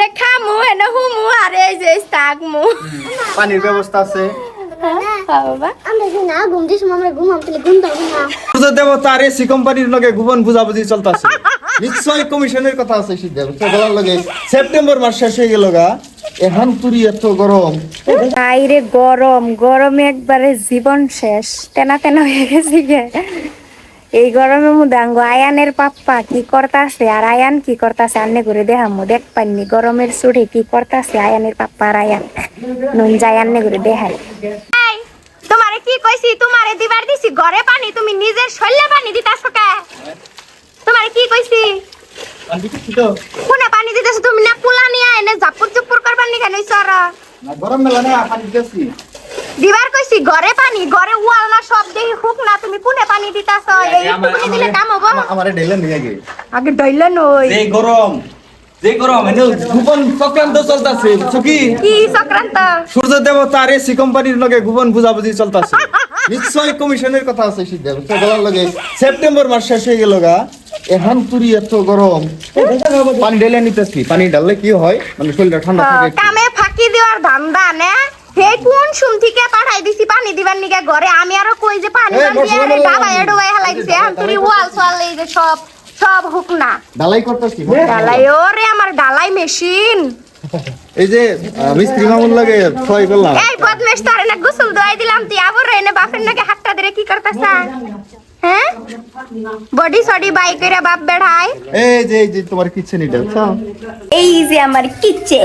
অনেক খামু এনে হুমু আর এই যে তাকমু পানির ব্যবস্থা আছে। বাবা আমরা যে না ঘুম দিস আমরা ঘুমাম তাহলে ঘুম দাও না সূর্য দেবতা আর এসি কোম্পানির লগে গোপন বুঝাবুঝি চলতেছে। নিশ্চয় কমিশনের কথা আছে সিদ্ধান্ত বলার লগে সেপ্টেম্বর মাস শেষ হয়ে গেল গা, এখন তুরি এত গরম। বাইরে গরম গরমে একবারে জীবন শেষ তেনা তেনা হয়ে গেছে গে। এই গরমের মধ্যে আঙ্গ আয়ানের পাপ্পা কি করতাছে আর আয়ান কি করতাছে আন্নে করে দেখামু দেখ পাইনি গরমের চুড়ে কি করতাছে আয়ানের পাপ্পা আর আয়ান নুন যাই আন্নে করে দেখাই। তোমারে কি কইছি তোমারে দিবার দিছি ঘরে পানি তুমি নিজের শরীরে পানি দিতাছ কে? তোমারে কি কইছি কোনে পানি দিতেছ তুমি না কুলা নিয়ে এনে জাপুর চুপুর করবার নি কেন ইসারা না গরম মেলা না পানি দিতেছি দিবার কইছি ঘরে পানি ঘরে ওয়াল না সব দেখি হুক না তুমি কোনে পানি দিতাছ এই একটু দিলে কাম হবে আমারে ঢেলে নিয়ে আগে ডইলে নই এই গরম যে গরম এনে গোপন চক্রান্ত চলতেছে কি কি চক্রান্ত সূর্য দেবতা আর এসি কোম্পানির লগে গোপন বুঝাবুঝি চলতেছে। নিশ্চয় কমিশনের কথা আছে সিদ্ধান্ত বলার লগে সেপ্টেম্বর মাস শেষ হয়ে গেল গা, এখন তুরি এত গরম। পানি ঢেলে নিতেছি, পানি ঢাললে কি হয় মানে শরীরটা ঠান্ডা থাকে একটু। কামে ফাঁকি দেওয়ার ধান্দা না হে কোন শুন থেকে পাঠাই দিছি পানি দিবার নিকে ঘরে আমি আরো কই যে পানি দিয়ে রে বাবা এডুয়াই হেলাই দিছে এখন তুই ওয়াল সোয়াল এই যে সব সব হুক না ঢালাই করতেছি। ডালাই ওরে আমার ডালাই মেশিন এই যে মিস্ত্রি মামুন লাগে ছয় করলাম। এই বদমেশ তারে না গোসল দোয়াই দিলাম তুই আবার এনে বাপের নাকি হাতটা ধরে কি করতাছ হ্যাঁ বডি সডি বাই করে বাপ বেড়াই এই যে তোমার কিচেন এটা আচ্ছা এই যে আমার কিচেন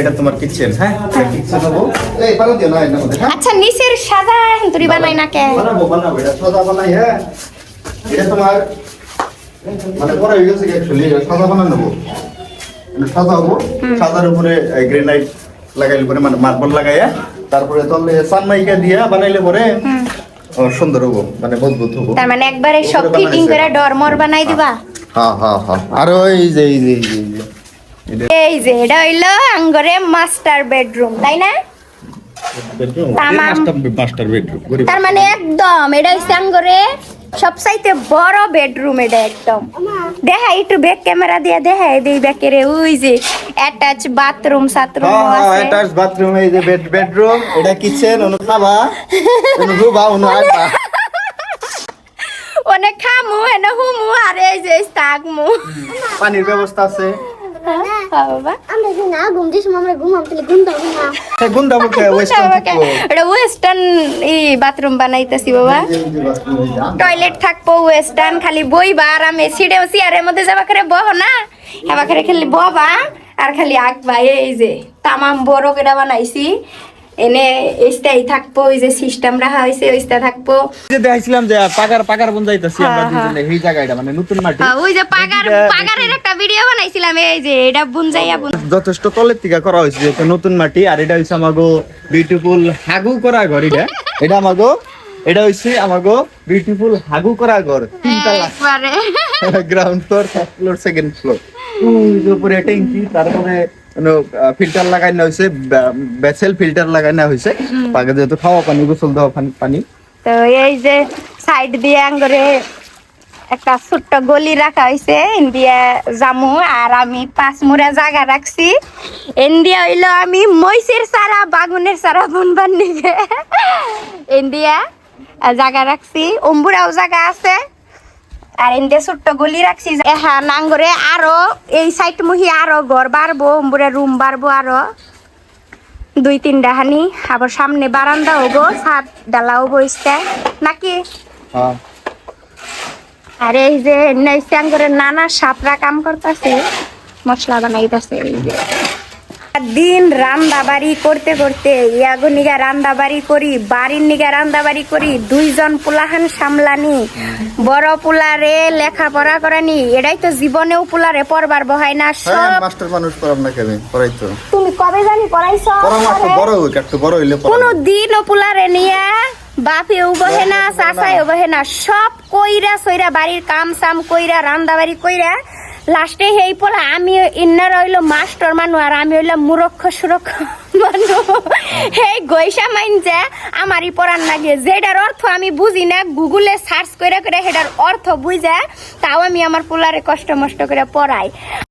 এটা তোমার কিচেন। হ্যাঁ কিচেন হবো এই পারো দিও না এর মধ্যে। হ্যাঁ আচ্ছা নিচের সাদা তুই বানাই না কে বানাবো এটা সাদা বানাই। হ্যাঁ এটা তোমার মানে পরে হয়ে গেছে অ্যাকচুয়ালি সাদা বানাবো সাদা হবো সাদার উপরে গ্রেনাইট লাগাইলে পরে মানে মার্বল লাগাইয়া তারপরে তলে সানমাইকা দিয়া বানাইলে পরে সুন্দর হবো মানে মজবুত হবো। তার মানে একবারে সব ফিটিং করে ডরমর বানাই দিবা। হ্যাঁ আর ওই যে এই যে এটা হইলো আঙ্গরে মাস্টার বেডরুম তাই না মাস্টার বেডরুম। তার মানে একদম এটা হইছে আঙ্গরে সবচাইতে বড় বেডরুম এটা একদম দেখা একটু ব্যাক ক্যামেরা দিয়ে দেখা দেই ব্যাকের ওই যে অ্যাটাচ বাথরুম সাথরুম আছে অ্যাটাচ বাথরুম এই যে বেডরুম এটা কিচেন অনু খাবা অনু ঘুবা অনু আড্ডা অনেক খামু এনে হুমু আর এই যে তাকমু পানির ব্যবস্থা আছে। বাবা আমরা যে না ঘুম দিস আমরা ঘুমাম তাহলে ঘুম দাও না গুন্ডা মুখে ওয়েস্টার্ন এটা ওয়েস্টার্ন বাথরুম বানাইতেছি বাবা টয়লেট থাকবো ওয়েস্টার্ন খালি বইবা আরামে সিঁড়েও চেয়ারের মধ্যে যাবা করে বহ না এবার করে খালি ববা আর খালি আঁকবা এই যে তামাম বড় করে বানাইছি এনে এইটাই থাকবো ওই যে সিস্টেম রাখা হয়েছে ওইটা থাকবো যে দেখাইছিলাম যে পাগার বন যাইতাছি আমরা দুজনে এই জায়গাটা মানে নতুন মাটি ওই যে পাগারের একটা ভিডিও বানাইছিলাম এই যে এটা বুনজাইয়া যথেষ্ট তলের থেকে করা হয়েছে যে নতুন মাটি আর এটা হইছে আমাগো বিউটিফুল হাগু করা ঘর এটা এটা হইছে আমাগো বিউটিফুল হাগু করা ঘর তিনতলা ground floor first floor second floor ওই উপরে ট্যাঙ্কি তারপরে ফিল্টার লাগাইনা হয়েছে বেসেল ফিল্টার লাগাইনা হয়েছে পাকে যেহেতু খাওয়া পানি গোসল দেওয়া পানি। তো এই যে সাইড দিয়ে আঙ্গরে একটা ছোট্ট গলি রাখা হয়েছে ইন্ডিয়া জামু আর আমি 5 মুড়া জায়গা রাখছি ইন্ডিয়া হইলো আমি মহিষের সারা বাগুনের সারা বুনবার নিগে ইন্ডিয়া জায়গা রাখছি অম্বুরাও জায়গা আছে আর ইন্ডিয়া ছোট্ট গলি রাখছি হ্যাঁ নাঙ্গরে আরো এই সাইড মুহি আরো ঘর বাড়বো অম্বুরা রুম বাড়বো আরো 2-3টা হানি আবার সামনে বারান্দা হবো ছাদ ডালা হবো নাকি আর এই যে নাইসাং করে নানা সাপরা কাম করতেছে মশলা বানাইতেছে দিন রান্না বাড়ি করতে করতে ইয়াগো নিগা রান্না বাড়ি করি বাড়ির নিগা রান্না বাড়ি করি 2 জন পোলাহান সামলানি বড় পোলারে লেখাপড়া করানি এটাই তো জীবনেও পোলারে পড়বার বহাই না সব মাস্টার মানুষ পড়াম না কেন পড়াই তো তুমি কবে জানি পড়াইছো একটু বড় হইলে কোন দিন ও পোলারে নিয়া বাপেও বহে না চাচাইও বহে না সব কইরা সইরা বাড়ির কাম সাম কইরা রান্না বাড়ি কইরা লাস্টে হেই পোলা আমি ইন্নার হইলো মাস্টার মানু আর আমি হইলাম মূর্খ সুরক্ষ মানু হেই গইসা মাইন যে আমারই পড়ার লাগে যেটার অর্থ আমি বুঝি না গুগলে সার্চ করে করে সেটার অর্থ বুঝা তাও আমি আমার পোলারে কষ্ট মষ্ট করে পড়াই।